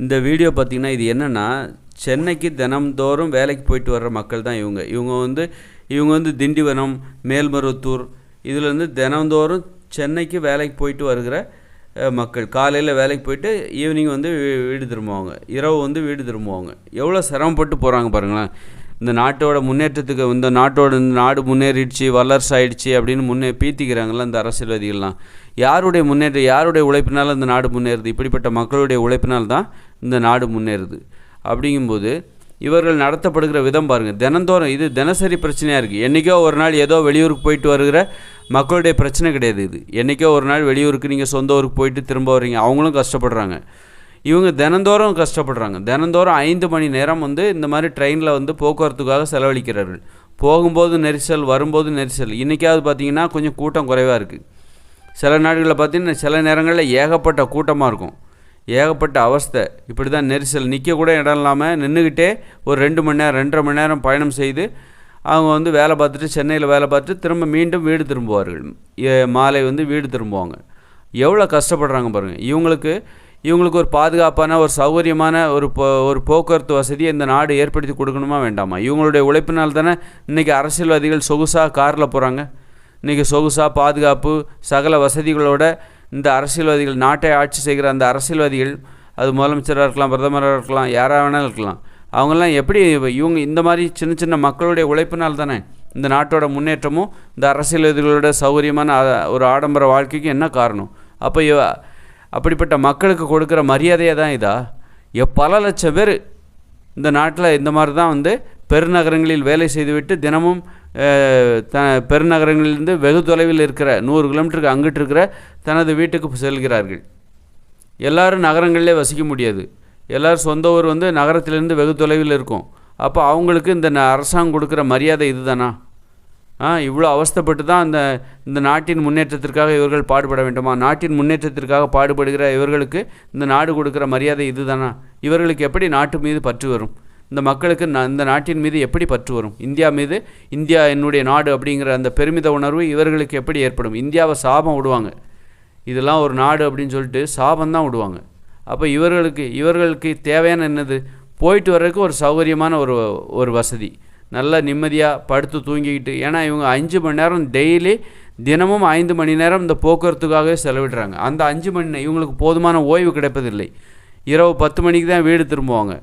இந்த வீடியோ பார்த்திங்கன்னா இது என்னென்னா, சென்னைக்கு தினம்தோறும் வேலைக்கு போயிட்டு வர்ற மக்கள் தான் இவங்க வந்து திண்டிவனம், மேல்மருவத்தூர் இதுலேருந்து தினந்தோறும் சென்னைக்கு வேலைக்கு போயிட்டு வருகிற மக்கள். காலையில் வேலைக்கு போயிட்டு ஈவினிங் வந்து வீடு திரும்புவாங்க, இரவு வந்து வீடு திரும்புவாங்க. எவ்வளோ சிரமப்பட்டு போகிறாங்க பாருங்களேன். இந்த நாட்டோட முன்னேற்றத்துக்கு இந்த நாடு முன்னேறிடுச்சு, வல்லரசு ஆயிடுச்சு அப்படின்னு பீத்திக்கிறாங்களா இந்த அரசியல்வாதிகள்லாம். யாருடைய முன்னேற்றம், யாருடைய உழைப்பினால் இந்த நாடு முன்னேறுது? இப்படிப்பட்ட மக்களுடைய உழைப்பினால் தான் இந்த நாடு முன்னேறுது. அப்படிங்கும்போது இவர்கள் நடத்தப்படுகிற விதம் பாருங்கள். தினந்தோறும் இது தினசரி பிரச்சனையாக இருக்குது. என்றைக்கோ ஒரு நாள் ஏதோ வெளியூருக்கு போயிட்டு வருகிற மக்களுடைய பிரச்சனை கிடையாது இது. என்றைக்கோ ஒரு நாள் வெளியூருக்கு நீங்கள் சொந்த ஊருக்கு போயிட்டு திரும்ப வரீங்க, அவங்களும் கஷ்டப்படுறாங்க. இவங்க தினந்தோறும் கஷ்டப்படுறாங்க. தினந்தோறும் 5 மணி நேரம் வந்து இந்த மாதிரி ட்ரெயினில் வந்து போக்குவரத்துக்காக செலவழிக்கிறார்கள். போகும்போது நெரிசல், வரும்போது நெரிசல். இன்றைக்காவது பார்த்திங்கன்னா கொஞ்சம் கூட்டம் குறைவாக இருக்குது. சில நாடுகளில் பார்த்திங்கன்னா சில நேரங்களில் ஏகப்பட்ட கூட்டமாக இருக்கும், ஏகப்பட்ட அவஸ்தை. இப்படி தான் நெரிசல், நிற்கக்கூட இடம் இல்லாமல் நின்றுக்கிட்டே ஒரு 2 மணி நேரம் 2.5 மணி நேரம் பயணம் செய்து அவங்க வந்து வேலை பார்த்துட்டு சென்னையில் வேலை பார்த்துட்டு திரும்ப மீண்டும் வீடு திரும்புவார்கள். மாலை வந்து வீடு திரும்புவாங்க. எவ்வளோ கஷ்டப்படுறாங்க பாருங்கள். இவங்களுக்கு ஒரு பாதுகாப்பான, ஒரு சௌகரியமான ஒரு போக்குவரத்து வசதியை இந்த நாடு ஏற்படுத்தி கொடுக்கணுமா வேண்டாமா? இவங்களுடைய உழைப்பினால் தானே இன்றைக்கி அரசியல்வாதிகள் சொகுசாக காரில் போகிறாங்க. இன்றைக்கி சொகுசாக பாதுகாப்பு சகல வசதிகளோட இந்த அரசியல்வாதிகள், நாட்டை ஆட்சி செய்கிற அந்த அரசியல்வாதிகள், அது முதலமைச்சராக இருக்கலாம், பிரதமராக இருக்கலாம், யாராக வேணாலும் இருக்கலாம், அவங்கெல்லாம் எப்படி இவங்க இந்த மாதிரி சின்ன சின்ன மக்களுடைய உழைப்பினால் தானே இந்த நாட்டோட முன்னேற்றமும் இந்த அரசியல்வாதிகளோட சௌகரியமான ஒரு ஆடம்பர வாழ்க்கைக்கு என்ன காரணம்? அப்போ அப்படிப்பட்ட மக்களுக்கு கொடுக்குற மரியாதையாக தான் இதா? பல லட்சம் பேர் இந்த நாட்டில் இந்த மாதிரி தான் வந்து பெருநகரங்களில் வேலை செய்துவிட்டு தினமும் பெருநகரங்களிலிருந்து வெகு தொலைவில் இருக்கிற 100 கிலோமீட்டருக்கு அங்கிட்டு இருக்கிற தனது வீட்டுக்கு செல்கிறார்கள். எல்லோரும் நகரங்களிலே வசிக்க முடியாது. எல்லோரும் சொந்த ஊர் வந்து நகரத்திலேருந்து வெகு தொலைவில் இருக்கும். அப்போ அவங்களுக்கு இந்த அரசாங்கம் கொடுக்குற மரியாதை இது தானா? இவ்வளோ அவஸ்தைப்பட்டு தான் இந்த நாட்டின் முன்னேற்றத்திற்காக இவர்கள் பாடுபட வேண்டுமா? நாட்டின் முன்னேற்றத்திற்காக பாடுபடுகிற இவர்களுக்கு இந்த நாடு கொடுக்குற மரியாதை இது தானா? இவர்களுக்கு எப்படி நாட்டு மீது பற்று வரும்? இந்த மக்களுக்கு இந்த நாட்டின் மீது எப்படி பற்று வரும்? இந்தியா மீது, இந்தியா என்னுடைய நாடு அப்படிங்கிற அந்த பெருமித உணர்வு இவர்களுக்கு எப்படி ஏற்படும்? இந்தியாவை சாபம் விடுவாங்க. இதெல்லாம் ஒரு நாடு அப்படின்னு சொல்லிட்டு சாபந்தான் விடுவாங்க. அப்போ இவர்களுக்கு தேவையான என்னது? போயிட்டு வர்றதுக்கு ஒரு சௌகரியமான ஒரு வசதி, நல்லா நிம்மதியாக படுத்து தூங்கிக்கிட்டு. ஏன்னா இவங்க 5 மணி நேரம் டெய்லி தினமும் 5 மணி நேரம் இந்த போக்குவரத்துக்காகவே செலவிடுறாங்க. அந்த 5 மணி நேரம் இவங்களுக்கு போதுமான ஓய்வு கிடைப்பதில்லை. இரவு 10 மணிக்கு தான் வீடு திரும்புவாங்க.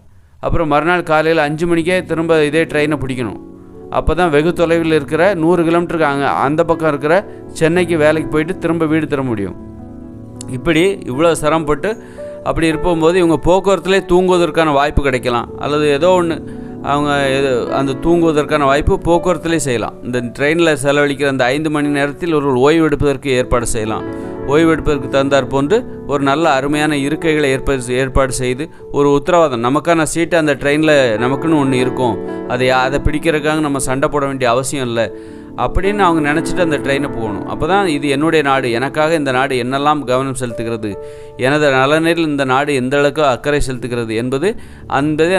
அப்புறம் மறுநாள் காலையில் 5 மணிக்கே திரும்ப இதே ட்ரெயினை பிடிக்கணும். அப்போ தான் வெகு தொலைவில் இருக்கிற 100 கிலோமீட்டருக்கு அந்த பக்கம் இருக்கிற சென்னைக்கு வேலைக்கு போயிட்டு திரும்ப வீடு திரும்ப முடியும். இப்படி இவ்வளோ சிரமப்பட்டு அப்படி இருக்கும்போது இவங்க போக்குவரத்துலேயே தூங்குவதற்கான வாய்ப்பு கிடைக்கலாம், அல்லது ஏதோ ஒன்று அவங்க அந்த தூங்குவதற்கான வாய்ப்பு போக்குவரத்துலேயே செய்யலாம். இந்த ட்ரெயினில் செலவழிக்கிற அந்த 5 மணி நேரத்தில் ஒரு ஓய்வு எடுப்பதற்கு ஏற்பாடு செய்யலாம். ஓய்வு எடுப்பதற்கு தந்தார் போன்று ஒரு நல்ல அருமையான இருக்கைகளை ஏற்பாடு செய்து ஒரு உத்தரவாதம், நமக்கான சீட்டு அந்த ட்ரெயினில் நமக்குன்னு ஒன்று இருக்கும், அதை பிடிக்கிறதுக்காக நம்ம சண்டை போட வேண்டிய அவசியம் இல்லை அப்படின்னு அவங்க நினச்சிட்டு அந்த ட்ரெயினை போகணும். அப்போ தான் இது என்னுடைய நாடு, எனக்காக இந்த நாடு என்னெல்லாம் கவனம் செலுத்துகிறது, எனது நலனில் இந்த நாடு எந்த அளவுக்கு அக்கறை செலுத்துகிறது என்பதை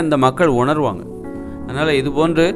அந்த மக்கள் உணர்வாங்க. அதனால் இது போன்று